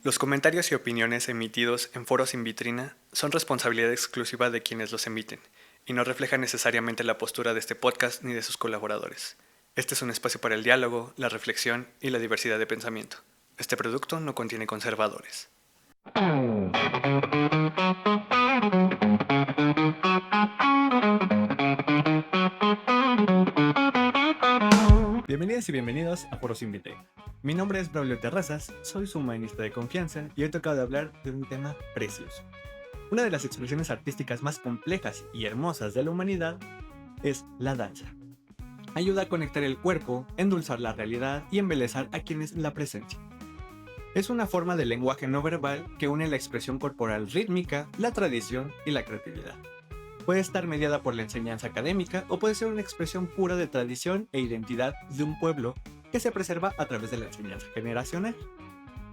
Los comentarios y opiniones emitidos en foros sin vitrina son responsabilidad exclusiva de quienes los emiten y no reflejan necesariamente la postura de este podcast ni de sus colaboradores. Este es un espacio para el diálogo, la reflexión y la diversidad de pensamiento. Este producto no contiene conservadores. Bienvenidas y bienvenidos a Foros Invité. Mi nombre es Braulio Terrazas, soy su humanista de confianza y hoy tocado de hablar de un tema precioso. Una de las expresiones artísticas más complejas y hermosas de la humanidad es la danza. Ayuda a conectar el cuerpo, endulzar la realidad y embelezar a quienes la presencian. Es una forma de lenguaje no verbal que une la expresión corporal rítmica, la tradición y la creatividad. Puede estar mediada por la enseñanza académica o puede ser una expresión pura de tradición e identidad de un pueblo que se preserva a través de la enseñanza generacional.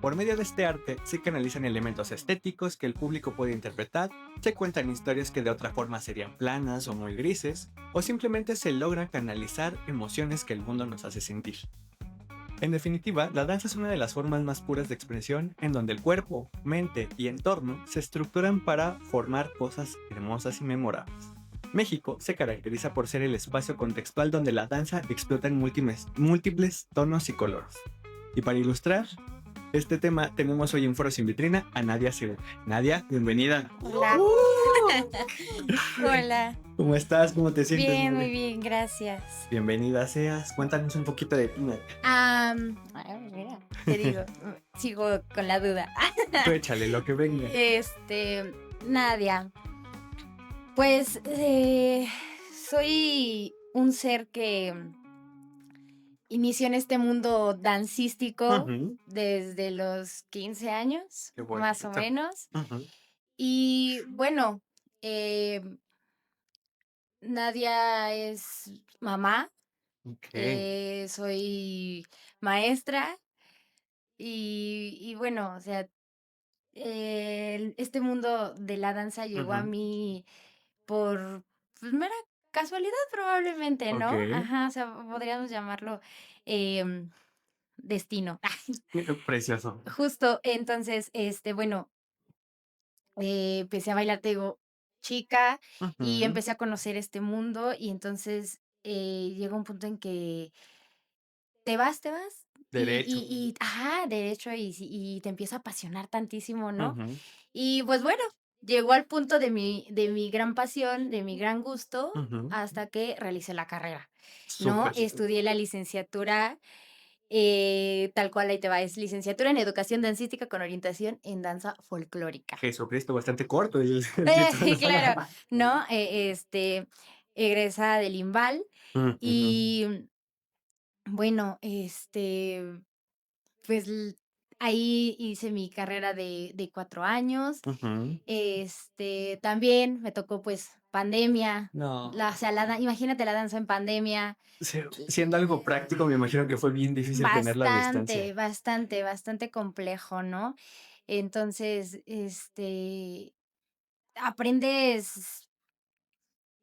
Por medio de este arte se canalizan elementos estéticos que el público puede interpretar, se cuentan historias que de otra forma serían planas o muy grises, o simplemente se logran canalizar emociones que el mundo nos hace sentir. En definitiva, la danza es una de las formas más puras de expresión en donde el cuerpo, mente y entorno se estructuran para formar cosas hermosas y memorables. México se caracteriza por ser el espacio contextual donde la danza explota en múltiples tonos y colores. Y para ilustrar este tema tenemos hoy en Foro Sin Vitrina a Nadia Segura. Nadia, bienvenida. Hola. Hola. ¿Cómo estás? ¿Cómo te sientes? Bien, Nadia? muy bien, gracias. Bienvenida seas. Cuéntanos un poquito de ti, Nadia. Mira, te digo, sigo con la duda. Tú échale lo que venga. Nadia, pues soy un ser que inició en este mundo dancístico Ujú. desde los 15 años, Qué más o bonito. menos. Ujú. Y bueno, eh, Nadia es mamá. Ok. Soy maestra y bueno, o sea, este mundo de la danza llegó a Ujú. mí por pues, mera casualidad probablemente, Ok. ¿no? Ajá, o sea, podríamos llamarlo em, destino. Precioso. Justo, entonces, bueno, empecé a bailar, te digo, chica y Ujú. empecé a conocer este mundo y entonces llegó un punto en que te vas, Derecho. ajá, derecho, y te empieza a apasionar tantísimo, ¿no? Ujú. Y, pues, bueno, llegó al punto de mi gran pasión, de mi gran gusto, Ujú. hasta que realicé la carrera, ¿no? Súper. Estudié la licenciatura, tal cual, ahí te va, es licenciatura en educación dancística con orientación en danza folclórica. Jesucristo, bastante corto el título. Claro, ¿no? Egresada del IMBAL Ujú. y, bueno, pues, ahí hice mi carrera de 4 años. Ujú. También me tocó, pues, pandemia, No. o sea, imagínate la danza en pandemia. Siendo algo práctico, me imagino que fue bien difícil tenerla a Bastante, distancia. bastante, bastante complejo, ¿no? Entonces, aprendes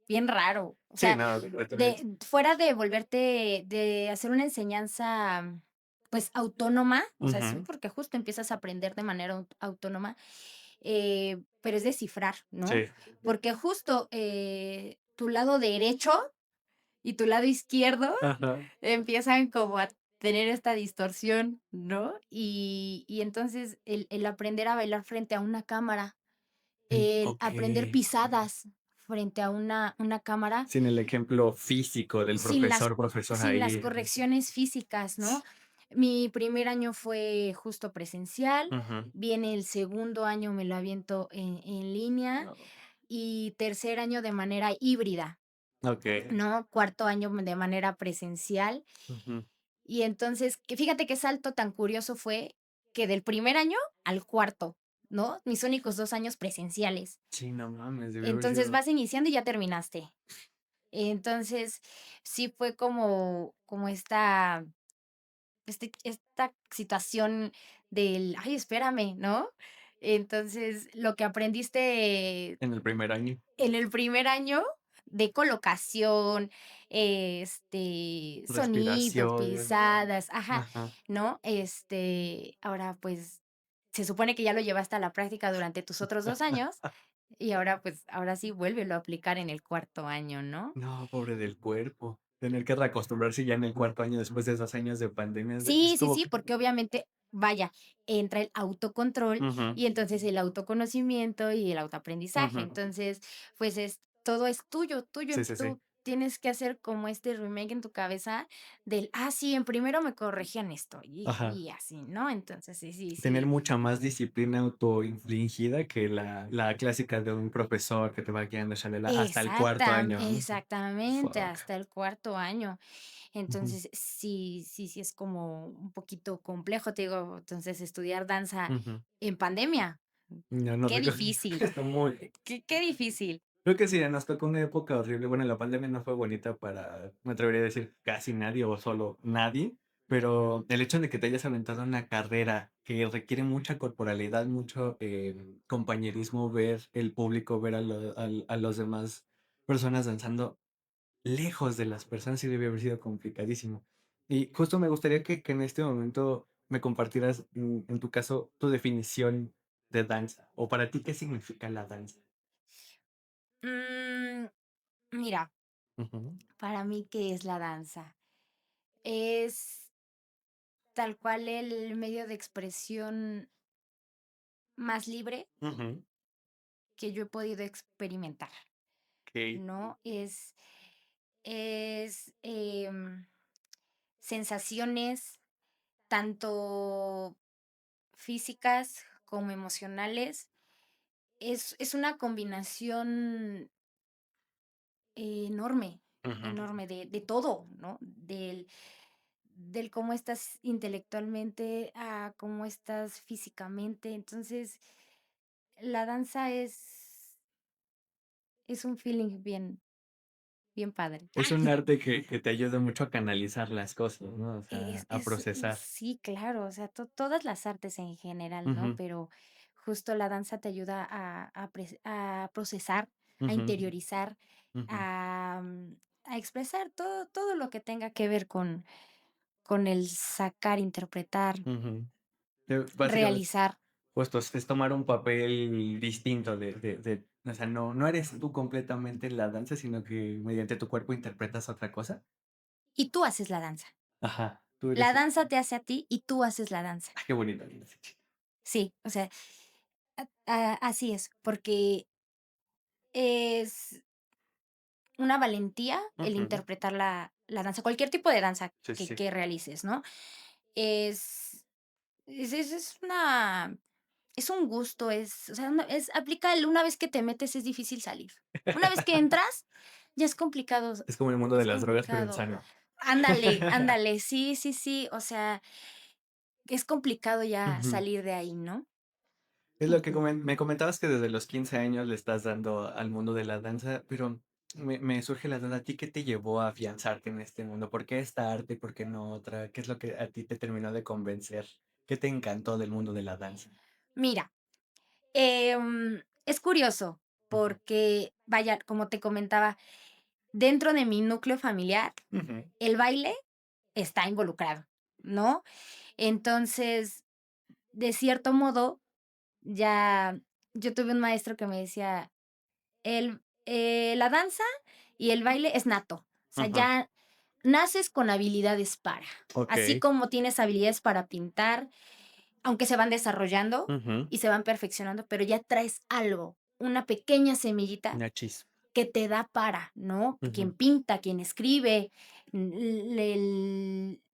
bien raro, o Sí, sea, no, completamente. de fuera de volverte de hacer una enseñanza, pues, autónoma, o sea, sí, Ujú. porque justo empiezas a aprender de manera autónoma, pero es descifrar, ¿no? Sí. Porque justo, tu lado derecho y tu lado izquierdo Ajá. empiezan como a tener esta distorsión, ¿no? Y entonces el aprender a bailar frente a una cámara, el aprender Okey. pisadas frente a una cámara Sin el ejemplo físico del sin las profesor sin las ahí. correcciones físicas, ¿no? Mi primer año fue justo presencial, Ujú. viene el segundo año me lo aviento en línea No. y tercer año de manera híbrida, Okey. ¿no? Cuarto año de manera presencial. Ujú. Y entonces, que fíjate qué salto tan curioso fue que del primer año al cuarto, ¿no? Mis únicos 2 años presenciales. Sí, no mames, debió haber Entonces, sido. vas iniciando y ya terminaste. Entonces, sí fue como esta situación del: "Ay, espérame", ¿no? Entonces, lo que aprendiste En el primer año. en el primer año de colocación, sonido, Respiración. pisadas, ajá, Ajá. ¿no? Ahora, pues, se supone que ya lo llevaste a la práctica durante tus otros 2 años, y ahora, pues, ahora sí vuélvelo a aplicar en el cuarto año, ¿no? No, pobre del cuerpo. Tener que reacostumbrarse ya en el cuarto año después de 2 años de pandemia es Sí, sí, como sí, que porque obviamente, vaya, entra el autocontrol ujú, y entonces el autoconocimiento y el autoaprendizaje. ujú. Entonces, pues todo es tuyo, tuyo. Sí, sí, sí. Tú tienes que hacer como este remake en tu cabeza del, sí, en primero me corregían esto Ajá. y así, ¿no? Entonces, sí, sí, Tener sí. mucha más disciplina autoinfligida que la clásica de un profesor que te va guiando, shalala, hasta el cuarto año, ¿no? Exactamente, Fuck. hasta el cuarto año. Ujú, Entonces, sí, sí, sí es como un poquito complejo, te digo, entonces estudiar danza ujú. en pandemia, No, no qué recuerdo. difícil, Está muy qué difícil. creo que sí, nos tocó una época horrible. Bueno, la pandemia no fue bonita para, me atrevería a decir, casi nadie o solo nadie, pero el hecho de que te hayas aventado una carrera que requiere mucha corporalidad, mucho compañerismo, ver el público, ver a los demás personas danzando lejos de las personas, sí debe haber sido complicadísimo. Y justo me gustaría que en este momento me compartieras, en tu caso, tu definición de danza, o para ti, ¿qué significa la danza? Mm, mira, Ujú, para mí, ¿qué es la danza? Es tal cual el medio de expresión más libre ujú. que yo he podido experimentar, Okey. ¿no? Es sensaciones tanto físicas como emocionales. Es una combinación enorme, Ujú. enorme de todo, ¿no? Del cómo estás intelectualmente a cómo estás físicamente. Entonces, la danza es un feeling bien padre. Es un arte que te ayuda mucho a canalizar las cosas, ¿no? O sea, a procesar. Sí, claro, o sea, todas las artes en general, ¿no? Ujú, Pero justo la danza te ayuda a procesar, a ujú, interiorizar, ujú, a expresar todo lo que tenga que ver con el sacar, interpretar, ujú. Básicamente, realizar. justo, es tomar un papel distinto o sea, no eres tú completamente en la danza, sino que mediante tu cuerpo interpretas otra cosa. Y tú haces la danza. Ajá, tú La eres danza te hace a ti y tú haces la danza. qué bonito. Sí, o sea, así es, porque es una valentía el Ujú. interpretar la danza, cualquier tipo de danza Sí, sí, que sí. que realices, ¿no? Es es una es un gusto, o sea, aplica el una vez que te metes es difícil salir. Una vez que entras, ya es complicado, Es como el mundo de es las drogas, pero en complicado. sano. Ándale, ándale, sí, sí, sí, o sea, es complicado ya Ujú. salir de ahí, ¿no? Es lo que Ujú. me comentabas que desde los 15 años le estás dando al mundo de la danza, pero me surge la duda, ¿a ti qué te llevó a afianzarte en este mundo? ¿Por qué esta arte y por qué no otra? ¿Qué es lo que a ti te terminó de convencer? ¿Qué te encantó del mundo de la danza? Mira, es curioso, Ujú, porque, vaya, como te comentaba, dentro de mi núcleo familiar, ujú, el baile está involucrado, ¿no? Entonces, de cierto modo, ya yo tuve un maestro que me decía: la danza y el baile es nato, o sea, ujú. ya naces con habilidades para, así Okey. como tienes habilidades para pintar, aunque se van desarrollando Ujú. y se van perfeccionando, pero ya traes algo, una pequeña semillita Una chispa. que te da para, ¿no? Ujú, Quien pinta, quien escribe,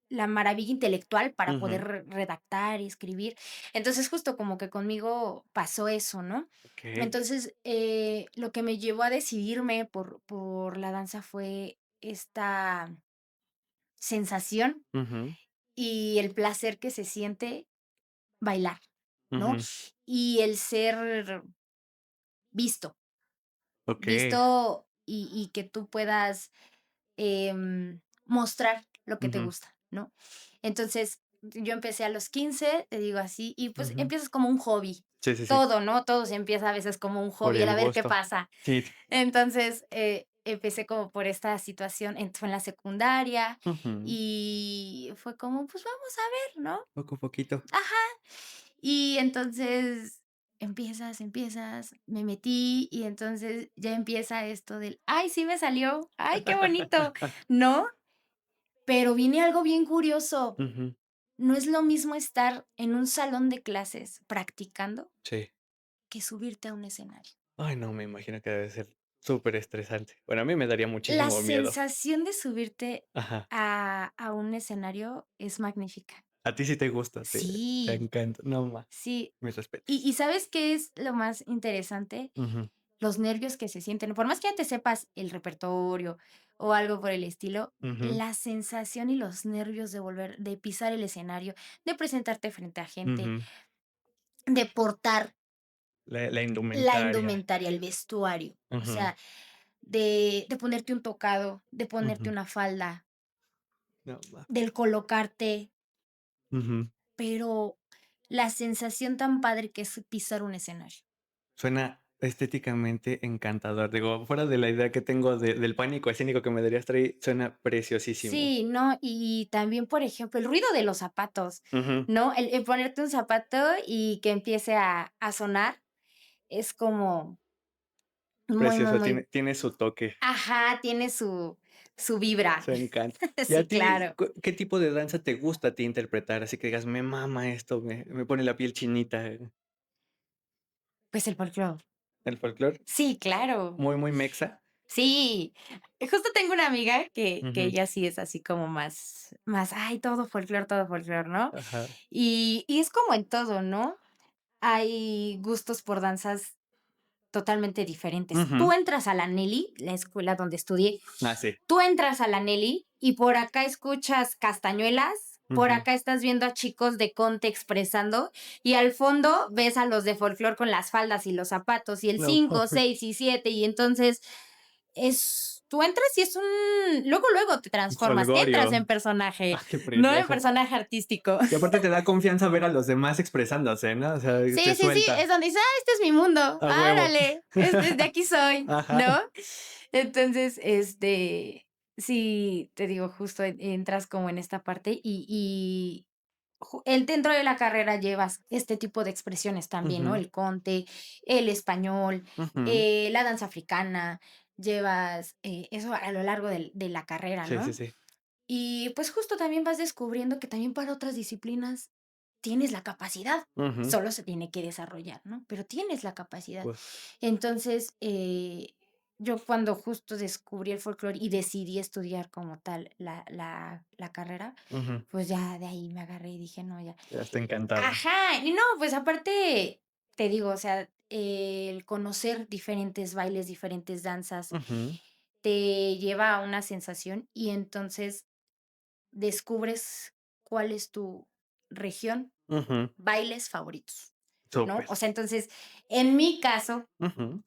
la maravilla intelectual para poder ujú. redactar y escribir. Entonces, justo como que conmigo pasó eso, ¿no? Okey. Entonces, lo que me llevó a decidirme por la danza fue esta sensación Ujú, y el placer que se siente bailar, ¿no? ujú. Y el ser visto, Okey. visto y que tú puedas mostrar lo que te Ujú. gusta, ¿no? Entonces, yo empecé a los 15 te digo así, y pues Ujú. empiezas como un hobby. Sí, sí, sí. Todo, ¿no? Todo se empieza a veces como un Por hobby, el el a ver qué gusto. pasa. Sí. Entonces, empecé como por esta situación, fue en la secundaria Ujú. y fue como, pues vamos a ver, ¿no? Poco a poquito. Ajá. Y entonces empiezas, me metí y entonces ya empieza esto del, ay, sí me salió, ay, qué bonito, ¿no? Pero viene algo bien curioso. Ujú. No es lo mismo estar en un salón de clases practicando Sí. que subirte a un escenario. Ay, no, me imagino que debe ser súper estresante. Bueno, a mí me daría La muchísimo miedo. sensación de subirte Ajá. a un escenario es magnífica. A ti sí te gusta, te Sí, encanta. No, sí. mis ¿Y respetos. sabes qué es lo más interesante? Ujú, Los nervios que se sienten. Por más que ya te sepas el repertorio o algo por el estilo, ujú, la sensación y los nervios de pisar el escenario, de presentarte frente a gente, ujú. de portar La la indumentaria. indumentaria, el vestuario, o Ujú, sea, de ponerte un tocado, de ponerte ujú. una falda, No, ma del colocarte, ujú. pero la sensación tan padre que es pisar un escenario. Suena estéticamente encantador. Digo, fuera de la idea que tengo del pánico escénico que me daría estar ahí, suena preciosísimo. Sí, no, y también, por ejemplo, el ruido de los zapatos, Ujú. ¿no? El ponerte un zapato y que empiece a sonar es como muy, muy, Precioso, muy tiene su toque, ajá, tiene su vibra. su encanto. ¿Y a Sí, ti claro. qué tipo de danza te gusta a ti interpretar? Así que digas: "Me mama esto, me pone la piel chinita". Pues el folclore. ¿El folclore? Sí, claro. Muy, muy mexa. Sí, justo tengo una amiga que Ujú. ella sí es así como más, ay, todo folclor, ¿no? Ajá. Y es como en todo, ¿no? Hay gustos por danzas totalmente diferentes. Tú Ujú. entras a la Nelly, la escuela donde estudié, Ah, sí. tú entras a la Nelly y por acá escuchas castañuelas, por Ujú. acá estás viendo a chicos de Conte expresando y al fondo ves a los de folclor con las faldas y los zapatos y el No 5, mames. 6 y 7 y entonces tú entras y es un luego te transformas, entras en Holgorio. personaje, Ah, qué no en precioso. personaje artístico. Y aparte te da confianza ver a los demás expresándose, ¿no? O sea, Sí, te sí, sí, es suelta donde dices: "Ah, este es mi mundo, a huevo. árale, de aquí soy", Ajá. ¿no? Entonces, sí, te digo, justo entras como en esta parte dentro de la carrera llevas este tipo de expresiones también, ¿no? Ujú, El conte, el español, ujú. la danza africana, llevas, eso a lo largo de la carrera, Sí, sí, ¿no? sí. Y, pues, justo también vas descubriendo que también para otras disciplinas tienes la capacidad, Ujú. solo se tiene que desarrollar, ¿no? Pero tienes la capacidad. Pues, Entonces, yo cuando justo descubrí el folclore y decidí estudiar como tal la carrera, ujú. pues ya de ahí me agarré y dije: "No, ya". Ya está encantada. Ajá, y no, pues aparte, te digo, o sea, el conocer diferentes bailes, diferentes danzas, Ujú, te lleva a una sensación y entonces descubres cuál es tu región, ujú. bailes favoritos, ¿no? Súper. O sea, entonces, en mi caso, Ujú.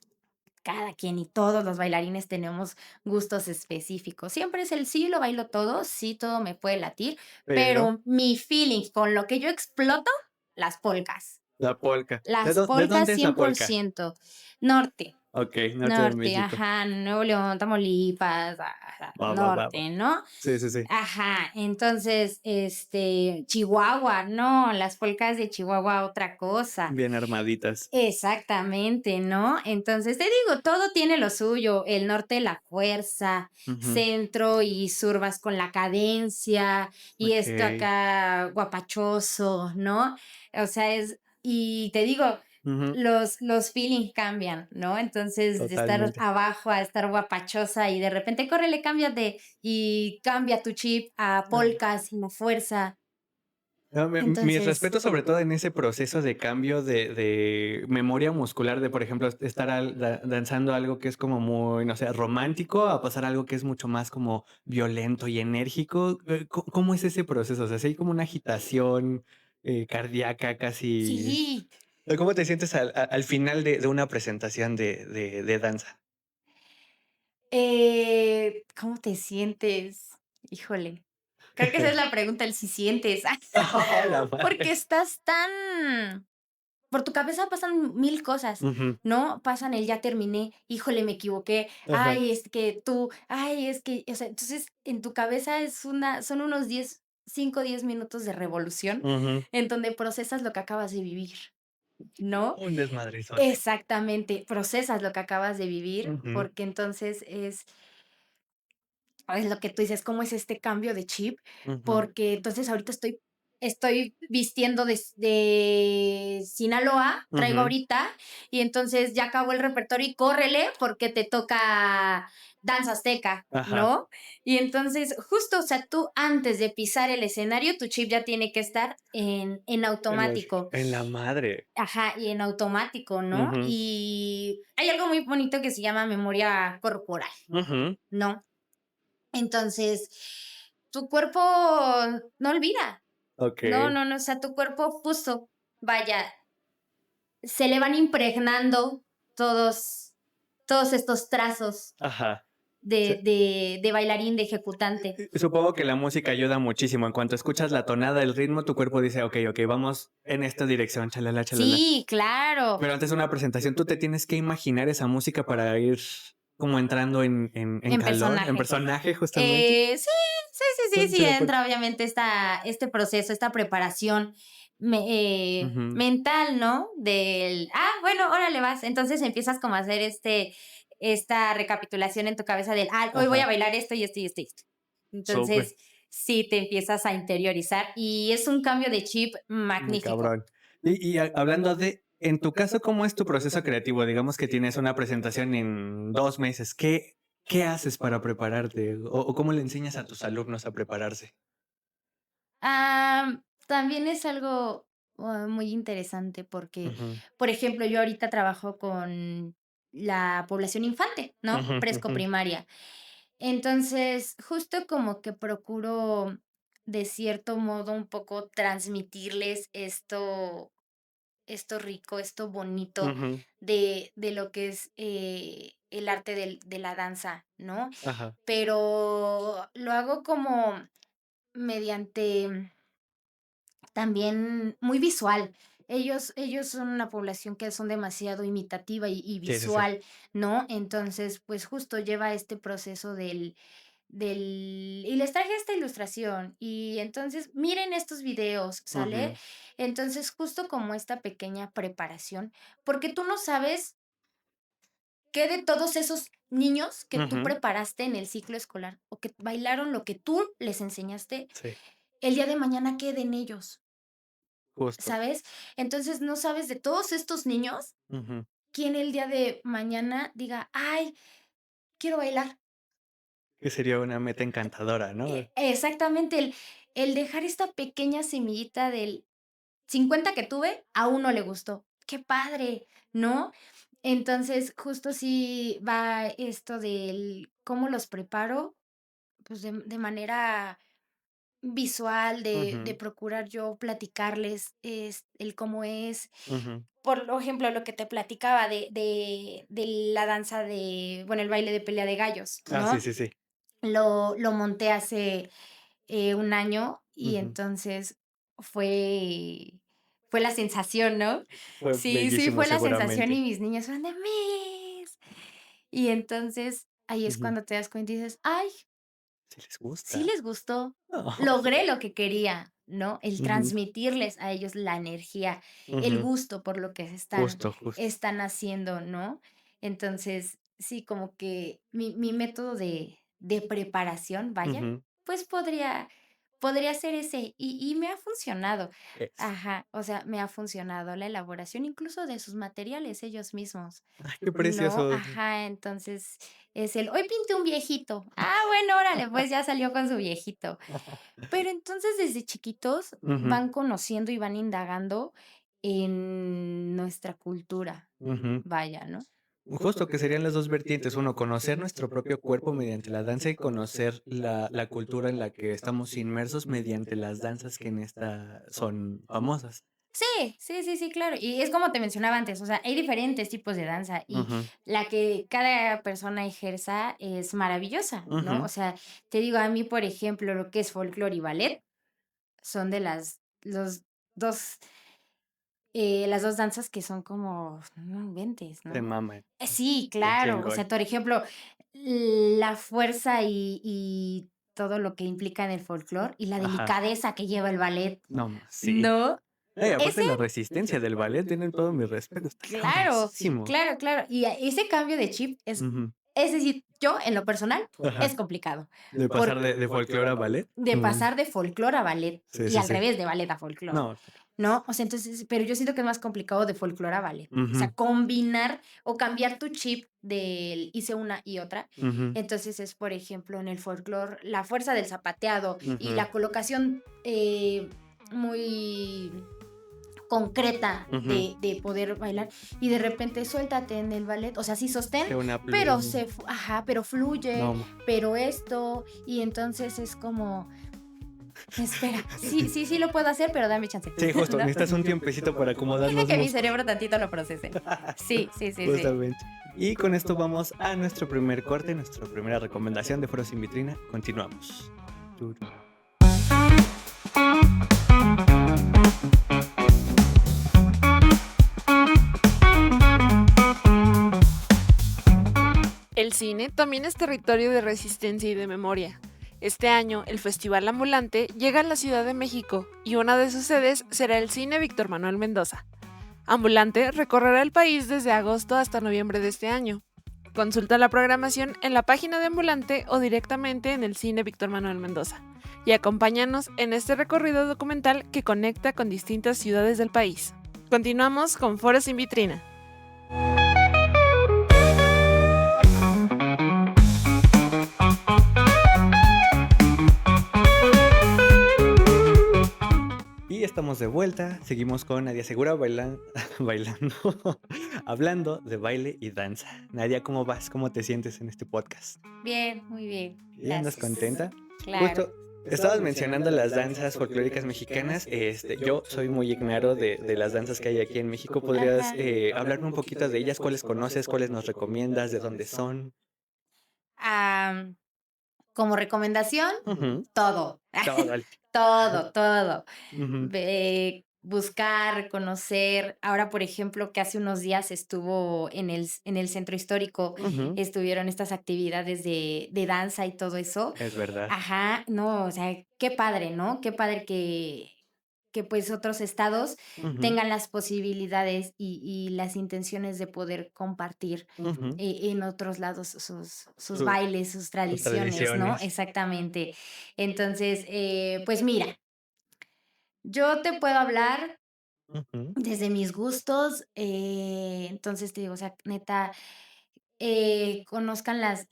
cada quien y todos los bailarines tenemos gustos específicos. Siempre es el sí, lo bailo todo, sí, todo me puede latir, Pero pero mi feeling con lo que yo exploto, las polcas. la polka. Las De polcas dónde es la cien por polka? ciento Norte. Okey, norte de Norte, México. ajá, Nuevo León, Tamaulipas, ajá, Va, va, va, va. norte, ¿no? Sí, sí, sí. Ajá, entonces, Chihuahua, no, las polcas de Chihuahua, otra cosa. Bien armaditas. Exactamente, ¿no? Entonces, te digo, todo tiene lo suyo, el norte la fuerza, Ujú. centro y sur vas con la cadencia, y esto Okey. acá guapachoso, ¿no? O sea, y te digo, Ujú. los feelings cambian, ¿no? Entonces, de estar Totalmente. abajo a estar guapachosa y de repente, córrele, cámbiate y cambia tu chip a polcas y la fuerza. No, mis Entonces, respetos, sobre todo en ese proceso de cambio de memoria muscular, de, por ejemplo, estar danzando algo que es como muy, no sé, romántico, a pasar a algo que es mucho más como violento y enérgico. ¿Cómo es ese proceso? O sea, si hay como una agitación cardíaca casi. sí. ¿Cómo te sientes al final de una presentación de danza? ¿Cómo te sientes? Híjole, creo que esa es la pregunta, el si sientes, ¡Oh, la porque madre! estás tan por tu cabeza pasan 1000 cosas, Ujú, ¿no? Pasan el ya terminé, híjole, me equivoqué, ajá. ay, es que tú, ay, es que, o sea, entonces en tu cabeza son unos 10 5 o 10 minutos de revolución, Ujú. en donde procesas lo que acabas de vivir, ¿no? Un desmadrezote. Exactamente, procesas lo que acabas de vivir, Ujú, porque entonces es lo que tú dices, ¿cómo es este cambio de chip? ujú. Porque entonces ahorita estoy vistiendo de Sinaloa, traigo Ujú. ahorita, y entonces ya acabó el repertorio y córrele porque te toca danza azteca, Ajá. ¿no? Y entonces, justo, o sea, tú antes de pisar el escenario, tu chip ya tiene que estar en automático. En la madre. Ajá, y en automático, ¿no? Ujú, Y hay algo muy bonito que se llama memoria corporal, ujú. ¿no? Entonces, tu cuerpo no olvida. No, Okey. no, no, o sea, tu cuerpo justo, vaya, se le van impregnando todos estos trazos Ajá. de Se de de bailarín, de ejecutante. supongo que la música ayuda muchísimo. En cuanto escuchas la tonada, el ritmo, tu cuerpo dice: "Okey, okey, vamos en esta dirección, chalala, chalala". Sí, claro. Pero antes de una presentación, tú te tienes que imaginar esa música para ir como entrando en En calor, en personaje. personaje, justamente. Sí, sí, sí, sí, ¿Cuál sí será cuál? entra obviamente este proceso, esta preparación Ujú. mental, ¿no? Bueno, órale, vas. Entonces empiezas como a hacer esta recapitulación en tu cabeza hoy voy a Ajá, bailar esto y esto y esto y esto. súper. Entonces, sí, te empiezas a interiorizar y es un cambio de chip Muy magnífico. cabrón. Hablando de, en tu caso, ¿cómo es tu proceso creativo? Digamos que tienes una presentación en 2 meses, ¿qué haces para prepararte? O cómo le enseñas a tus alumnos a prepararse? También es algo, muy interesante porque, Ujú, por ejemplo, yo ahorita trabajo con la población infante, ¿no? ujú, Preesco ujú, primaria. Entonces, justo como que procuro, de cierto modo, un poco transmitirles esto rico, esto bonito ujú, de lo que es, el arte de la danza, ¿no? ajá, Pero lo hago como mediante también muy visual. Ellos son una población que son demasiado imitativa y sí, sí, sí. visual, ¿no? Entonces, pues, justo lleva este proceso y les traje esta ilustración, y entonces, miren estos videos, ¿sale? Ujú, Entonces, justo como esta pequeña preparación, porque tú no sabes qué de todos esos niños que tú ujú, preparaste en el ciclo escolar, o que bailaron lo que tú les enseñaste, sí, el día de mañana quede en ellos. justo. ¿Sabes? Entonces, no sabes de todos estos niños, Ujú, quién el día de mañana diga: "Ay, quiero bailar". que sería una meta encantadora, ¿no? Exactamente, el dejar esta pequeña semillita del 50 que tuve, a uno le gustó. ¡Qué padre!, ¿no? Entonces, justo sí va esto del cómo los preparo, pues, de manera visual, de Ujú, procurar yo platicarles, el cómo es. ujú. Por lo ejemplo, lo que te platicaba de la danza bueno, el baile de pelea de gallos, Ah, sí, ¿no? sí, sí. Lo monté hace, 1 año y Ujú. entonces fue fue la sensación, ¿no? Fue Sí, sí, bellísimo, fue la sensación y seguramente. mis niños fueron de: "Miss". Y entonces ahí es Ujú. cuando te das cuenta y dices: "Ay, Sí les sí gusta. les gustó, Oh. logré lo que quería", ¿no? El Ujú, transmitirles a ellos la energía, el ujú. gusto por lo que se Justo, justo. están haciendo, ¿no? Entonces, sí, como que mi método de preparación, vaya, Ujú. pues podría ser ese, y me ha funcionado. Eso. Ajá, o sea, me ha funcionado la elaboración, incluso de sus materiales ellos mismos. Ay, qué No, precioso. ajá, entonces hoy pinté un viejito. Ah, bueno, órale, pues ya salió con su viejito. Pero entonces desde chiquitos Ujú, van conociendo y van indagando en nuestra cultura, ujú. vaya, ¿no? Justo que serían las 2 vertientes. Uno, conocer nuestro propio cuerpo mediante la danza y conocer la cultura en la que estamos inmersos mediante las danzas que en esta son famosas. Sí, sí, sí, sí, claro. Y es como te mencionaba antes, o sea, hay diferentes tipos de danza y Ujú, la que cada persona ejerza es maravillosa, ¿no? O ujú, sea, te digo, a mí, por ejemplo, lo que es folclore y ballet son de los 2 las 2 danzas que son como, no inventes, te ¿no? maman. Sí, Qué claro. O chingón. sea, por ejemplo, la fuerza y todo lo que implica en el folclore y la Ajá. delicadeza que lleva el ballet, No, sí. ¿no? Aparte Ese la resistencia del ballet, tienen todo mi respeto, está claro, cabroncísimo. claro, claro. Y ese cambio de chip Ujú. es decir, yo en lo personal Ajá. es complicado, De pasar por de folclore a ballet. de Mm, pasar de folclore a ballet sí, y sí, al sí. revés, de ballet a folclore, No. ¿no? O sea, entonces, pero yo siento que es más complicado de folclore a ballet. O sea, Ujú, combinar o cambiar tu chip del hice una y otra. ujú, Entonces es, por ejemplo, en el folclore, la fuerza del zapateado y ujú, la colocación muy concreta ujú. de poder bailar y de repente suéltate en el ballet, o sea, sí sostén, Que una pero pluma. ajá, pero fluye, No. pero esto, y entonces es como, espera, sí, sí, sí lo puedo hacer, pero dame chance, Sí, justo, ¿no? necesitas un tiempecito para acomodar Deja los que mi músculos. cerebro tantito lo procese. Sí, sí, sí, sí. Justamente. Y con esto vamos a nuestro primer corte, nuestra primera recomendación de Foros sin Vitrina. Continuamos. Turu. El cine también es territorio de resistencia y de memoria. Este año, el Festival Ambulante llega a la Ciudad de México y una de sus sedes será el Cine Víctor Manuel Mendoza. Ambulante recorrerá el país desde agosto hasta noviembre de este año. Consulta la programación en la página de Ambulante o directamente en el Cine Víctor Manuel Mendoza. Y acompáñanos en este recorrido documental que conecta con distintas ciudades del país. Continuamos con Foros sin Vitrina. Y estamos de vuelta. Seguimos con Nadia Segura bailando, hablando de baile y danza. Nadia, ¿cómo vas? ¿Cómo te sientes en este podcast? Bien, muy bien, ¿Y andas gracias. contenta? Claro. Justo, estabas mencionando las danzas folclóricas mexicanas. Yo soy muy ignaro de las danzas que hay aquí en México. ¿Podrías Ajá. hablarme un poquito de ellas? ¿Cuáles conoces? ¿Cuáles nos recomiendas? ¿De dónde son? Am, como recomendación, Ujú. todo. Todo, dale. Todo, todo. Ujú, Buscar, conocer. Ahora, por ejemplo, que hace unos días estuvo en el centro histórico, ujú. estuvieron estas actividades de danza y todo eso. Es verdad. Ajá, no, o sea, qué padre, ¿no? Qué padre que pues otros estados Ujú, tengan las posibilidades y las intenciones de poder compartir ujú. en otros lados sus Sus bailes, sus sus tradiciones, ¿no? tradiciones. Exactamente. Entonces, pues mira, yo te puedo hablar Ujú, desde mis gustos, entonces te digo, o sea, neta, conozcan las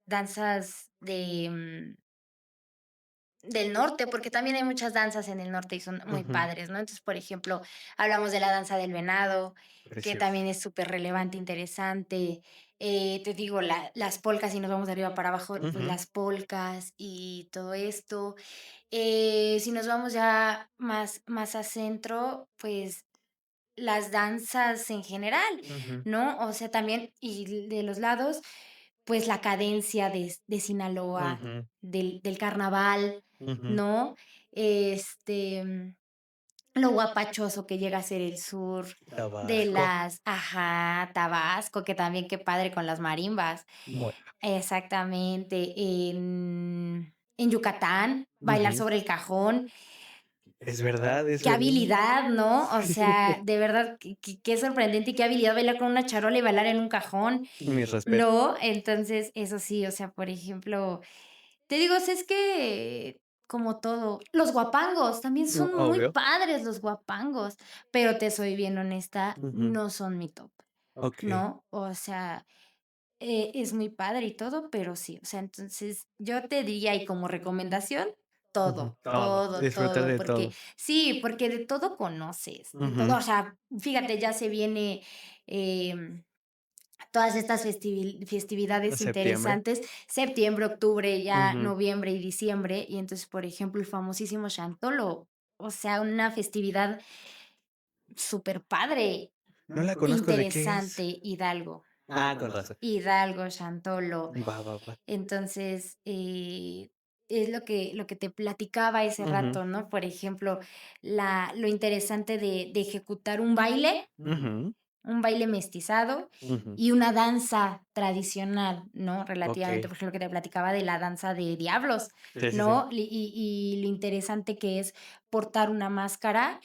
danzas del norte, porque también hay muchas danzas en el norte y son muy ujú. padres, ¿no? Entonces, por ejemplo, hablamos de la danza del venado, que Precioso. también es súper relevante, interesante. Te digo, las polcas, si nos vamos de arriba para abajo, pues Ujú, las polcas y todo esto. Si nos vamos ya más a centro, pues las danzas en general, ujú, ¿no? O sea, también, y de los lados, pues la cadencia de Sinaloa, ujú, del carnaval, ujú. ¿no? Este, lo guapachoso que llega a ser el sur, de Tabasco. las ajá, Tabasco, que también qué padre con las marimbas. Muy. Exactamente, en Yucatán, bailar Ujú. sobre el cajón. Es verdad, es Qué verdad. habilidad, ¿no? O sea, de verdad, qué sorprendente y qué habilidad bailar con una charola y bailar en un cajón, Mis respetos. ¿no? Entonces, eso sí, o sea, por ejemplo, te digo, o sea, es que como todo, los guapangos también No, son muy obvio. padres los guapangos, pero te soy bien honesta, Ujú. no son mi top, Okey. ¿no? O sea, es muy padre y todo, pero sí, o sea, entonces yo te diría, y como recomendación, Ujú. todo, Todo, todo, disfrutar todo, de porque todo. sí, porque de todo conoces, de todo, Ujú. o sea, fíjate, ya se viene todas estas En festividades septiembre. interesantes, septiembre, octubre, ya Ujú. noviembre y diciembre, y entonces, por ejemplo, el famosísimo Chantolo, o sea, una festividad súper padre, No la conozco, ¿de qué es? interesante, Hidalgo. Con razón. Hidalgo, Chantolo. Va, va, va. Entonces, es lo que te platicaba ese Ujú, rato, ¿no? Por ejemplo, lo interesante de ejecutar un baile ujú. un baile mestizado Ujú. y una danza tradicional, ¿no? Ok. Relativamente, por ejemplo, que te platicaba de la danza de diablos, Sí, sí, sí. ¿no? Y lo interesante que es portar una máscara.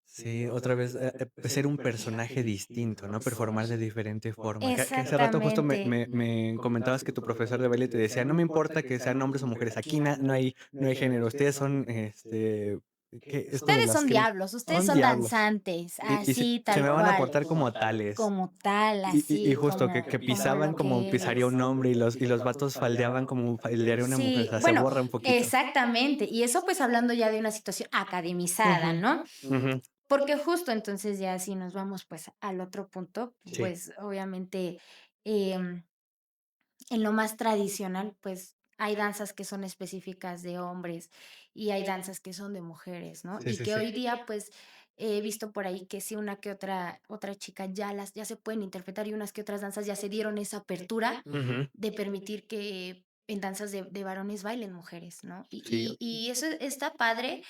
Sí, otra vez, ser un personaje distinto, ¿no? Performar de diferente forma. Que hace rato justo Exactamente. me comentabas que tu profesor de baile te decía: "No me importa que sean hombres o mujeres, aquí no hay género, ustedes son, ¿qué? Esto de Ustedes las son que diablos, ustedes son son diablos, danzantes, y así, se tal me van a cual, portar como tales". como tal, Y así, justo que como pisaban lo como que pisaría eres. un hombre, y los vatos faldeaban como faldearía una mujer, o Sí, sea, se bueno, borra un poquito. exactamente. Y eso pues hablando ya de una situación academizada, Ujú, ¿no? ujú. Porque justo entonces ya si nos vamos pues al otro punto, Sí. pues obviamente em, en lo más tradicional, pues hay danzas que son específicas de hombres y hay danzas que son de mujeres, ¿no? Sí, Y sí, que sí. hoy día, pues, he visto por ahí que sí, una que otra chica ya se pueden interpretar y unas que otras danzas ya se dieron esa apertura Ujú. de permitir que en danzas de varones bailen mujeres, ¿no? Sí. Y eso está padre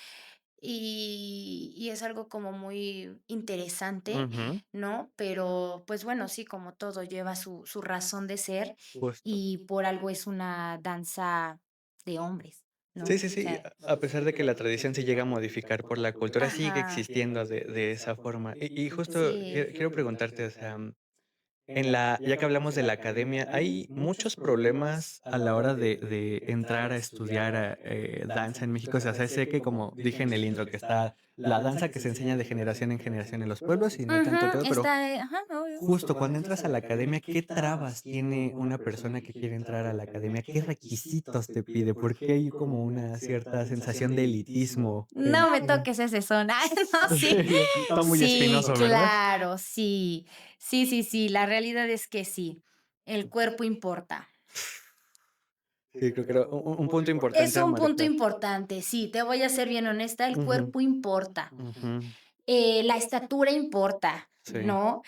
y es algo como muy interesante, Ujú. ¿no? Pero, pues, bueno, sí, como todo lleva su razón de ser, Justo. y por algo es una danza de hombres, ¿no? Sí, O sí, sí, sea, a pesar de que la tradición se llega a modificar por la cultura, sigue ajá, existiendo de esa forma. Y justo sí. quiero preguntarte, o sea, ya que hablamos de la academia, hay muchos problemas a la hora de entrar a estudiar danza en México. O sea, sé que como dije en el intro, que está la danza que se enseña de generación en generación en los pueblos y no hay tanto Ujú, pedo, pero está, ajá, obvio. justo cuando entras a la academia, ¿qué trabas tiene una persona que quiere entrar a la academia? ¿Qué requisitos te pide? ¿Por qué hay como una cierta sensación de elitismo No me toques ese son. Ay, no, sí. Está muy Sí, espinoso, ¿verdad? claro, sí. Sí, sí, sí, la realidad es que sí, el cuerpo importa. Sí, creo que era un punto Es importante a un punto marcar. importante, sí, te voy a ser bien honesta, el Ujú, cuerpo importa, ujú. la estatura importa, Sí. ¿no?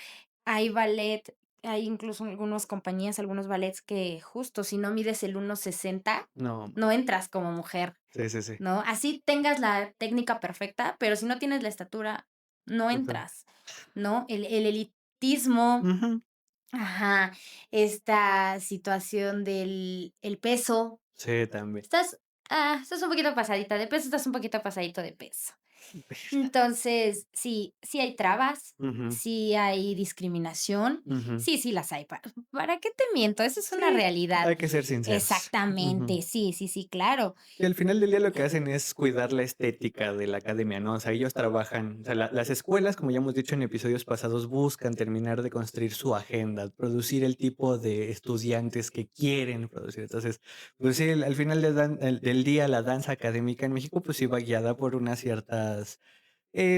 Hay ballet, hay incluso algunas compañías, algunos ballets que justo si no mides el 1,60 No, no entras como mujer, sí, sí, sí. ¿no? Así tengas la técnica perfecta, pero si no tienes la estatura, no Total. entras, ¿no? El elitismo, Ujú. ajá, esta situación del el peso. Sí, también. Estás, estás un poquito pasadita de peso, estás un poquito pasadito de peso. Verga. Entonces, sí, sí hay trabas, Ujú, sí hay discriminación, ujú. sí, sí las hay. ¿Para qué te miento? Eso es una Sí, realidad. hay que ser sinceros. Ujú. Exactamente, sí, sí, sí, claro. Y al final del día lo que hacen es cuidar la estética de la academia, ¿no? O sea, ellos trabajan, o sea, las escuelas, como ya hemos dicho en episodios pasados, buscan terminar de construir su agenda, producir el tipo de estudiantes que quieren producir. Entonces, pues sí, al final del día, la danza académica en México, pues sí va guiada por unas ciertas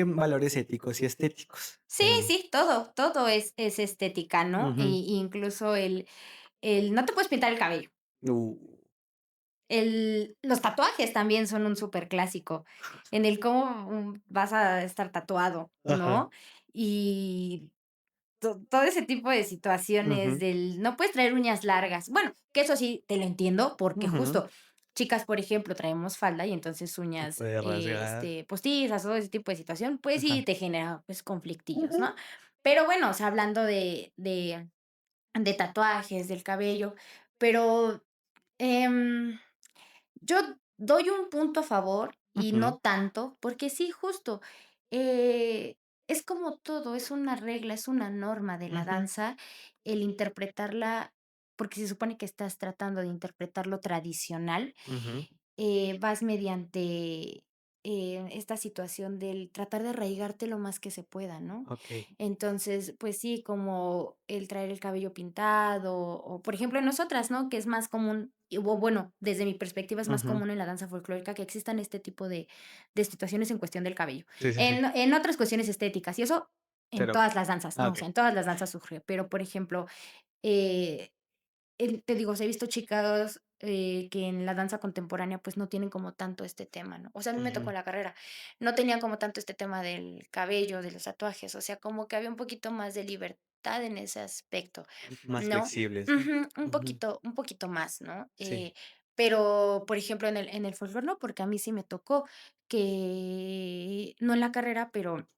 valores éticos y estéticos. Sí, sí, todo es estética, ¿no? Ujú. Incluso no te puedes pintar el cabello. Uh, Los tatuajes también son un súper clásico en el cómo, vas a estar tatuado, ajá. ¿no? Y todo ese tipo de situaciones Ujú, del no puedes traer uñas largas. Bueno, que eso sí te lo entiendo, porque ujú. justo chicas, por ejemplo, traemos falda y entonces Se uñas, puede rasgar. postizas, todo ese tipo de situación, pues sí Ajá. te genera, pues, conflictillos, Ujú. ¿no? Pero bueno, o sea, hablando de tatuajes, del cabello, pero, em yo doy un punto a favor y Ujú, no tanto, porque sí, justo, eh, es como todo, es una regla, es una norma de la ujú, danza el interpretarla, porque se supone que estás tratando de interpretar lo tradicional, ujú. vas mediante, esta situación del tratar de arraigarte lo más que se pueda, ¿no? Okey. Entonces, pues sí, como el traer el cabello pintado, o por ejemplo, en nosotras, ¿no? Que es más común, o bueno, desde mi perspectiva es más Ujú. común en la danza folclórica que existan este tipo de situaciones en cuestión del cabello. Sí, sí, sí. En otras cuestiones estéticas, y eso en Pero todas las danzas, ¿no? O sea, okey. en todas las danzas surge, pero por ejemplo, eh, te digo, o sea, he visto chicas, que en la danza contemporánea, pues, no tienen como tanto este tema, ¿no? O sea, a mí me tocó Ujú. la carrera, no tenían como tanto este tema del cabello, de los tatuajes, o sea, como que había un poquito más de libertad en ese aspecto, Más ¿no? flexibles, ¿no? Ujú, Ujú. un poquito más, ¿no? Sí. Pero, por ejemplo, en el folclore no, porque a mí sí me tocó que no en la carrera, pero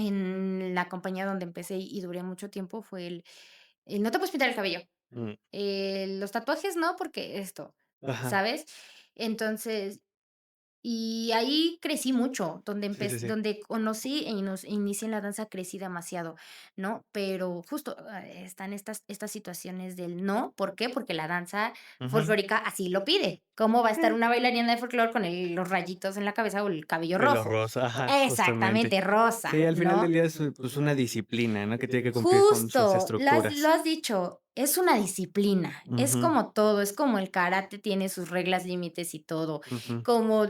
en la compañía donde empecé y duré mucho tiempo fue el no te puedes pintar el cabello. Mm, Los tatuajes no, porque esto, ajá. ¿sabes? Entonces, y ahí crecí mucho, Sí, sí, sí. donde conocí e inicié en la danza crecí demasiado, ¿no? Pero justo, están estas situaciones del no, ¿por qué? Porque la danza Ujú. folclórica así lo pide. ¿Cómo va a estar Sí. una bailarina de folclore con los rayitos en la cabeza o el cabello Pelo rojo? rosa, ajá, justamente. Exactamente, rosa, Sí, al final del ¿no? día es, pues, una disciplina, ¿no? Que tiene que cumplir con sus Justo, lo estructuras. has dicho, es una disciplina, es Ujú, como todo, es como el karate tiene sus reglas, límites y todo, ujú, como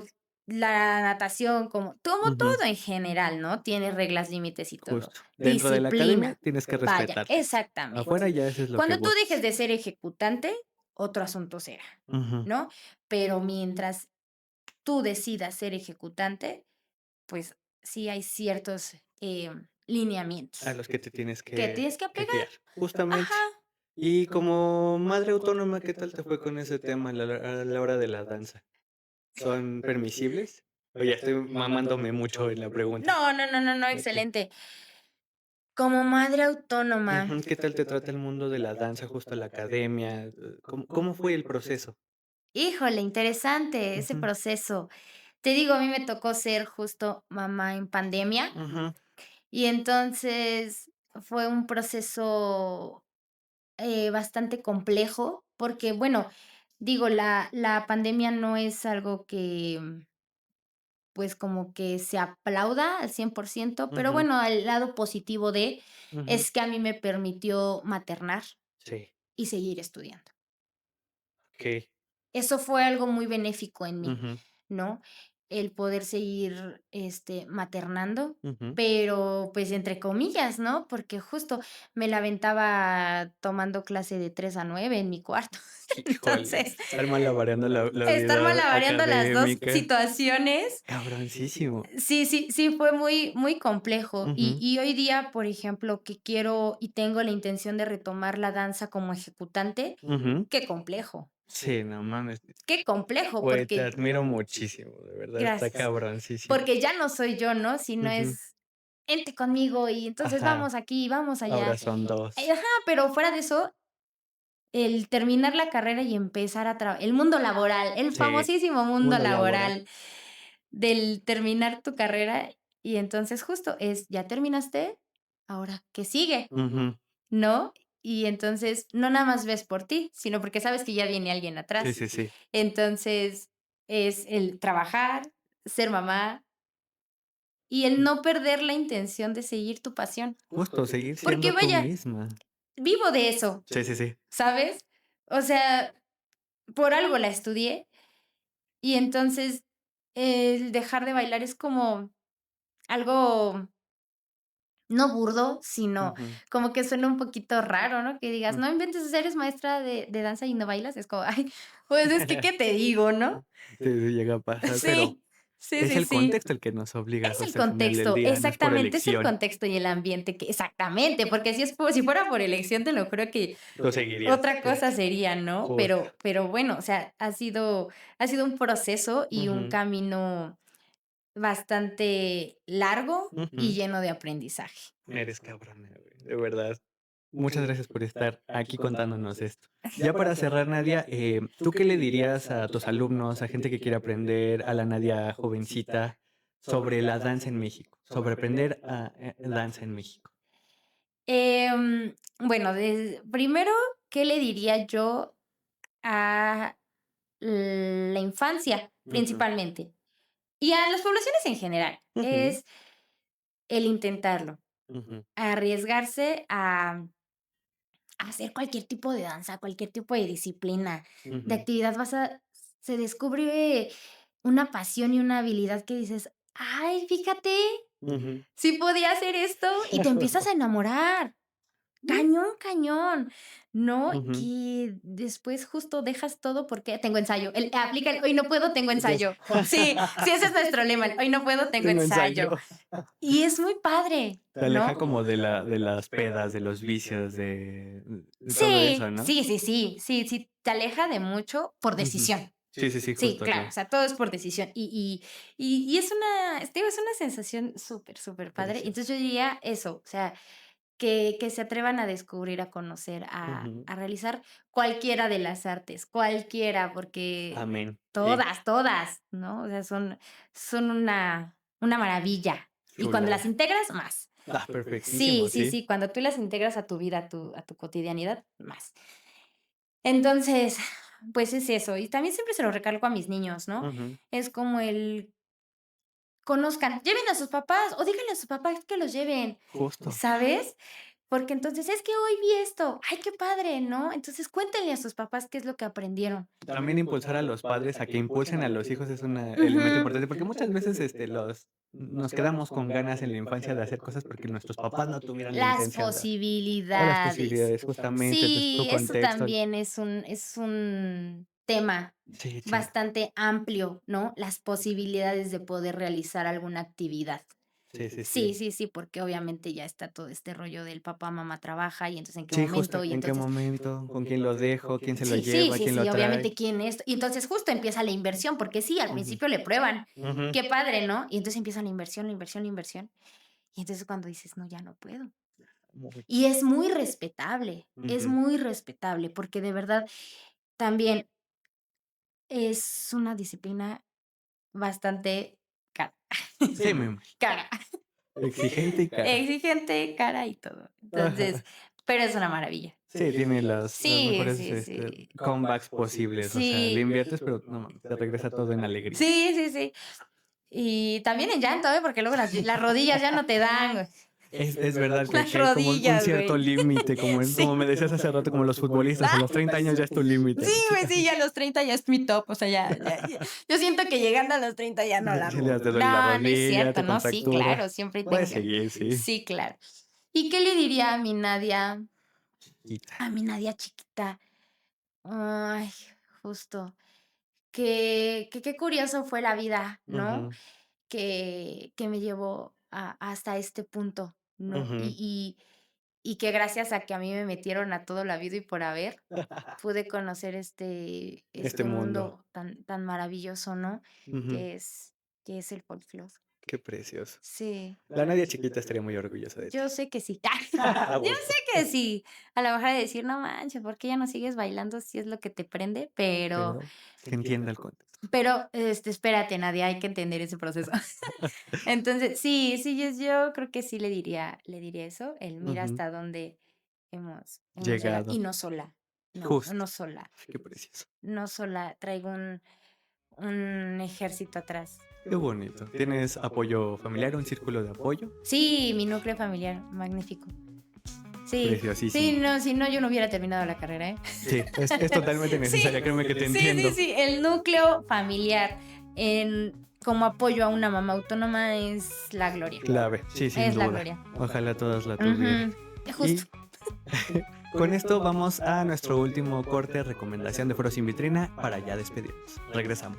la natación, como ujú. todo en general, ¿no? Tiene reglas, límites y todo. Justo. Dentro de la academia Disciplina, tienes que vaya, respetarlas. exactamente. Afuera ya haces lo que Cuando tú dejes gustes. de ser ejecutante, otro asunto será, Ujú. ¿no? Pero mientras tú decidas ser ejecutante, pues sí hay ciertos, A lineamientos los que te tienes que tienes que que aplicar. guiar, justamente. Ajá. Y como madre autónoma, ¿qué tal te fue con ese tema a la hora de la danza? ¿Son permisibles? O ya estoy mamándome mucho en la pregunta. No, no, no, no, no, Okey. excelente. Como madre autónoma, Ujú, ¿qué tal te trata el mundo de la danza, justo la academia? ¿Cómo fue el proceso? híjole, interesante ese Ujú, proceso. Te digo, a mí me tocó ser justo mamá en pandemia ujú, y entonces fue un proceso, bastante complejo porque, bueno, digo, la pandemia no es algo que, pues, como que se aplauda al 100%, pero ujú, bueno, el lado positivo ujú. es que a mí me permitió maternar Sí, y seguir estudiando. okey. Eso fue algo muy benéfico en mí, Ujú, ¿no? El poder seguir, maternando, ujú. pero, pues, entre comillas, ¿no? Porque justo me la aventaba tomando clase de 3 a 9 en mi cuarto. Híjole, Entonces, estar malabareando la estar vida malabareando las 2 académica. situaciones, Cabroncísimo. sí fue muy muy complejo. Ujú, Y hoy día, por ejemplo, que quiero y tengo la intención de retomar la danza como ejecutante, ujú. qué complejo. Sí, no mames. Qué complejo, Güey, te porque admiro muchísimo, de verdad, está gracias. cabroncísimo. Porque ya no soy yo, ¿no? Sino Ujú. es: "Vente conmigo y entonces Ajá, vamos aquí, vamos allá". ahora son 2. Ajá, pero fuera de eso, el terminar la carrera y empezar a trabajar el mundo laboral, el Sí, famosísimo mundo mundo laboral. laboral del terminar tu carrera y entonces justo es: "¿Ya terminaste? Ahora, ¿qué sigue?", Ujú. ¿no? Y entonces no nada más ves por ti, sino porque sabes que ya viene alguien Sí, atrás. sí, sí. Entonces, es el trabajar, ser mamá y el no perder la intención de seguir tu pasión. Justo, seguir Porque siendo tú vaya, misma. vivo de eso, Sí, sí, sí. ¿sabes? O sea, por algo la estudié y entonces el dejar de bailar es como algo no burdo, sino Ujú, como que suena un poquito raro, ¿no? Que digas: mm. "No inventes, o sea, eres maestra de danza y no bailas", es como, ay, pues es que, ¿qué te digo, no? Sí, sí, llega a pasar, pero Sí, sí, es sí, el sí. contexto el que nos obliga Es el justo al final del contexto, día, no es por exactamente, es el elección. contexto y el ambiente que exactamente, porque si fuera por elección, te lo juro que Lo seguirías, otra sí, cosa sería, ¿no? justo. Pero bueno, o sea, ha sido un proceso y un Ujú, camino bastante largo y ujú. lleno de aprendizaje. Eres cabrona, güey, de verdad. Muchas gracias por estar aquí contándonos esto. Ya para cerrar, Nadia, ¿tú qué le dirías a tus alumnos, a gente que quiere aprender, a la Nadia jovencita, sobre la danza en México? Sobre aprender a danza en México. Bueno, primero, ¿qué le diría yo a la infancia, Ujú, principalmente? Y a las poblaciones en general, ujú, es el intentarlo, ujú, arriesgarse a hacer cualquier tipo de danza, cualquier tipo de disciplina, de ujú, actividad, se descubre una pasión y una habilidad que dices: "Ay, fíjate, ujú. sí podía hacer esto", y te empiezas a enamorar. Cañón, cañón, ¿no? Ujú. Que después justo dejas todo porque tengo ensayo. Aplica el: "Hoy no puedo, tengo Entonces, ensayo". Sí, sí, ese es nuestro lema, el: "Hoy no puedo, tengo tengo ensayo". ensayo. Y es muy padre, Te aleja ¿no? como de de las pedas, de los vicios, de todo eso, Sí, ¿no? sí, sí, sí, sí, sí, te aleja de mucho por Ujú. decisión. Sí, sí, sí, Sí, justo, claro, o claro. sea, todo es por decisión. Y es una, te digo, es una sensación súper, súper padre. Precioso. Entonces yo diría eso, o sea, que se atrevan a descubrir, a conocer, Ujú. a realizar cualquiera de las artes, cualquiera, porque Amén. Sí, todas, todas, ¿no? O sea, son una maravilla. Y cuando las chulada. integras, más. Sí, Perfectísimo, sí, sí. sí, cuando tú las integras a tu vida, a tu cotidianidad, más. Entonces, pues es eso. Y también siempre se lo recalco a mis niños, ¿no? Ujú. Es como el conozcan, lleven a sus papás o díganle a sus papás que los lleven, Justo. ¿sabes? Porque entonces es que hoy vi esto, ay, qué padre, ¿no? Entonces cuéntenle a sus papás qué es lo que aprendieron. También impulsar a los padres a que impulsen a los hijos es un elemento Ujú. importante, porque muchas veces, nos quedamos con ganas en la infancia de hacer cosas porque nuestros papás no tuvieron la Las intención de o las posibilidades. posibilidades, justamente, entonces, tu Sí, eso contexto. también es un tema Sí, sí. bastante amplio, ¿no? Las posibilidades de poder realizar alguna actividad. Sí, sí, Sí, sí. sí, sí, porque obviamente ya está todo este rollo del papá, mamá trabaja y entonces en qué Sí, justo, momento y ¿en qué entonces momento? ¿Con quién lo dejo? ¿Quién se lo sí, sí, lleva? sí, ¿Quién lo sí, trae? obviamente quién es. Y entonces justo empieza la inversión, porque sí, al Ujú, principio le prueban. ujú. Qué padre, ¿no? Y entonces empieza la inversión, la inversión, la inversión. Y entonces cuando dices, no, ya no puedo. Muy. Y es Ujú. muy respetable, porque de verdad también es una disciplina bastante cara. Sí, me imagino. Cara. Exigente y cara. Exigente, cara y todo. Entonces, pero es una maravilla. Sí, tiene las Sí, mejores, sí, sí. comebacks posibles, o sea, le Sí. inviertes, pero no mames, te regresa todo en alegría. Sí, sí, sí. Y también en llanto, ¿eh? Porque luego las rodillas ya no te dan, güey. Es verdad Las que hay como un rodillas, cierto güey. límite, como Sí. me decías hace rato, como los futbolistas, a los 30 años ya es tu límite. Sí, güey, sí, ya a los 30 ya es mi top, o sea, ya. Yo siento que llegando a los 30 ya no la Si ya armo. te duele la No, no es rodilla, cierto, te no, sí, claro, contractura. siempre Puedes tengo. seguir, sí. Sí, claro. ¿Y qué le diría a mi Nadia? Quita. A mi Nadia chiquita. Ay, justo. Que qué curioso fue la vida, ¿no? Ujú, Que me llevó hasta este punto, ¿no? ujú. Y que gracias a que a mí me metieron a todo la vida y por haber, pude conocer este, Este este mundo. mundo tan maravilloso, ¿no? Ujú. Que es, que es el folclore. Qué precioso. Sí, La Nadia chiquita estaría muy orgullosa de ti. yo sé que sí. A Yo gusto. sé que sí. A lo mejor de decir, no manches, ¿por qué ya no sigues bailando si es lo que te prende? Pero que entienda el contexto. Espérate, Nadia, hay que entender ese proceso. Entonces, sí, sí, yo creo que sí le diría eso, el mira Ujú. hasta dónde hemos llegado. Y Llegado. no sola, no, Justo. no sola, Qué precioso. no sola, traigo un ejército atrás. Qué bonito. ¿Tienes apoyo familiar, un círculo de apoyo? Sí, mi núcleo familiar, magnífico. Sí, sí, Preciosísimo. no, si no, yo no hubiera terminado la carrera, ¿eh? Sí, es totalmente Sí, necesaria, créeme que te sí, sí, entiendo. sí, el núcleo familiar como apoyo a una mamá autónoma es la gloria. Clave, sí, sin Es la duda. gloria. Ojalá todas la tuvieran. Ujú, justo. Y con esto vamos a nuestro último corte, recomendación de Foro Sin Vitrina, para ya despedirnos. Regresamos.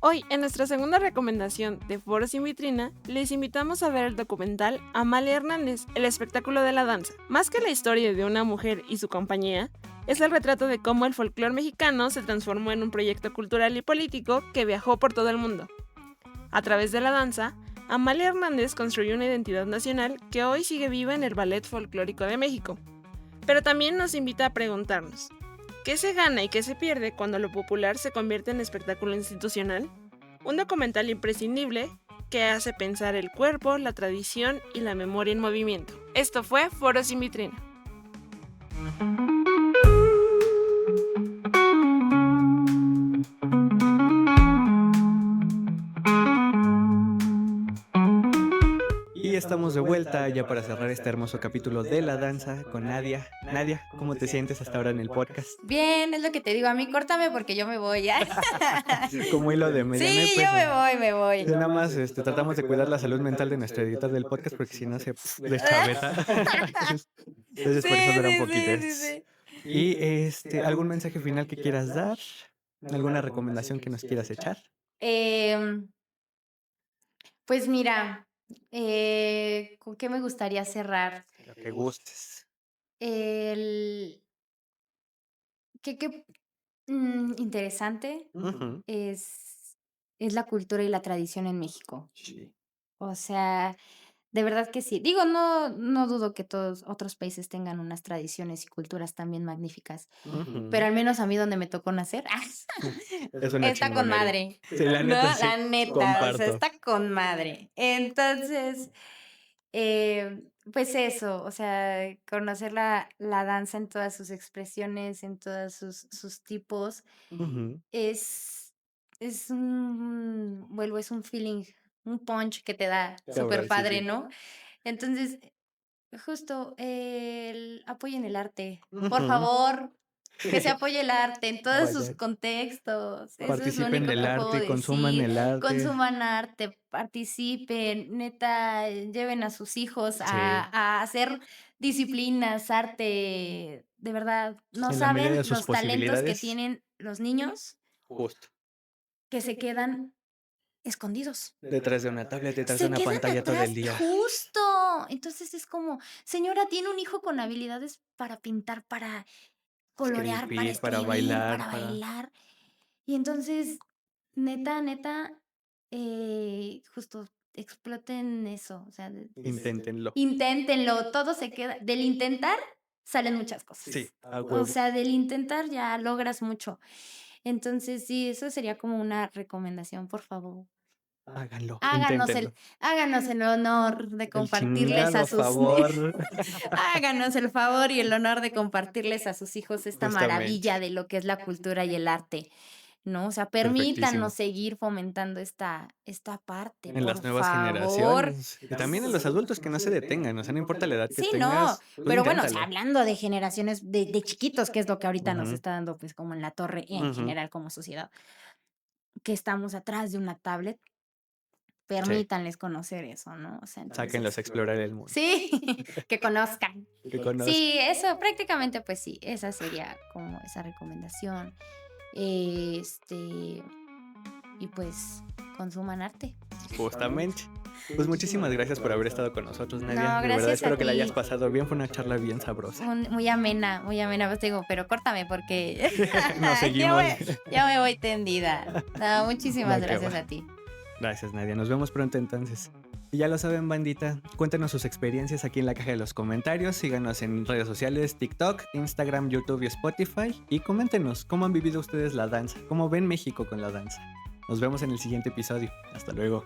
Hoy, en nuestra segunda recomendación de Foro Sin Vitrina, les invitamos a ver el documental Amalia Hernández, el espectáculo de la danza. Más que la historia de una mujer y su compañía, es el retrato de cómo el folclore mexicano se transformó en un proyecto cultural y político que viajó por todo el mundo. A través de la danza, Amalia Hernández construyó una identidad nacional que hoy sigue viva en el Ballet Folclórico de México. Pero también nos invita a preguntarnos, ¿qué se gana y qué se pierde cuando lo popular se convierte en espectáculo institucional? Un documental imprescindible que hace pensar el cuerpo, la tradición y la memoria en movimiento. Esto fue Foro Sin Vitrina. Y estamos de vuelta ya para cerrar este hermoso capítulo de la danza con Nadia. Nadia, ¿cómo te sientes hasta ahora en el podcast? Bien, es lo que te digo. A mí córtame porque yo me voy ya. Como hilo de mediano y Sí, pues yo me voy. nada más tratamos de cuidar la salud mental de nuestro editor del podcast porque si no se deschaveta. Entonces Sí, por eso dura un sí, poquito. sí, sí, sí. Y algún mensaje final que quieras dar, alguna recomendación que nos quieras echar. Em, Pues mira, ¿con qué me gustaría cerrar? Lo que gustes. El qué interesante Ujú. es la cultura y la tradición en México. Sí. O sea, de verdad que sí. Digo, no dudo que todos otros países tengan unas tradiciones y culturas también magníficas, pero Ujú. al menos a mí donde me tocó nacer, Es una está con chingonería. madre, Sí, la ¿no? neta, sí, La neta, o sea, comparto. está con madre. Entonces, pues eso, o sea, conocer la danza en todas sus expresiones, en todos sus tipos, Ujú. es es un feeling, un punch que te da súper Cabrón, sí, padre, sí. ¿no? Entonces, justo, el apoyen el arte, por Ujú. favor, que se apoye el arte en todos sus Vaya, contextos, eso es lo participen único del que puedo arte, consuman decir. el arte. Consuman arte, participen, neta, lleven a sus hijos Sí, a hacer disciplinas, arte, de verdad, no en la medida saben de sus los talentos que posibilidades, tienen los niños justo. que se quedan escondidos. Detrás de una tablet, detrás de Se una quedan pantalla todo el atrás, día. justo. Entonces es como, señora, tiene un hijo con habilidades para pintar, para colorear, para Escribir, para escribir, bailar, para para... bailar. Y entonces, neta, justo exploten eso. O sea, Inténtenlo. inténtenlo. Todo se queda. Del intentar salen muchas Sí, cosas. a O huevo. sea, del intentar ya logras mucho. Entonces, sí, eso sería como una recomendación, por favor. Háganlo, Háganos inténtenlo. el háganos el honor de El compartirles a chingado sus favor. háganos el favor y el honor de compartirles a sus hijos esta Justamente. maravilla de lo que es la cultura y el arte, ¿no? O sea, permítanos Perfectísimo. seguir fomentando esta parte, En las por nuevas favor. generaciones. Y también en los adultos que no se detengan. O sea, no importa la edad que Sí, no, tengas, tú pero bueno, o sea, inténtalo. hablando de generaciones de chiquitos, que es lo que ahorita nos Ujú, está dando, pues, como en la torre en ujú. general como sociedad, que estamos atrás de una tablet. Sí, Permítanles conocer eso, ¿no? O sea, sáquenlos a entonces, explorar el mundo. sí, que conozcan. Que conozcan. Sí, eso prácticamente, pues sí, esa sería como esa recomendación. Este, y pues consuman arte. Justamente. Pues muchísimas gracias por haber estado con nosotros, Nadia. No, De verdad gracias a espero que la hayas ti. pasado bien. Fue una charla bien sabrosa. Muy amena, pues te digo, pero córtame porque Nos seguimos. ya me voy tendida. No, muchísimas Va que gracias va. a ti. Gracias, Nadia. Nos vemos pronto entonces. Y ya lo saben, bandita. Cuéntenos sus experiencias aquí en la caja de los comentarios. Síganos en redes sociales, TikTok, Instagram, YouTube y Spotify. Y coméntenos cómo han vivido ustedes la danza. Cómo ven México con la danza. Nos vemos en el siguiente episodio. Hasta luego.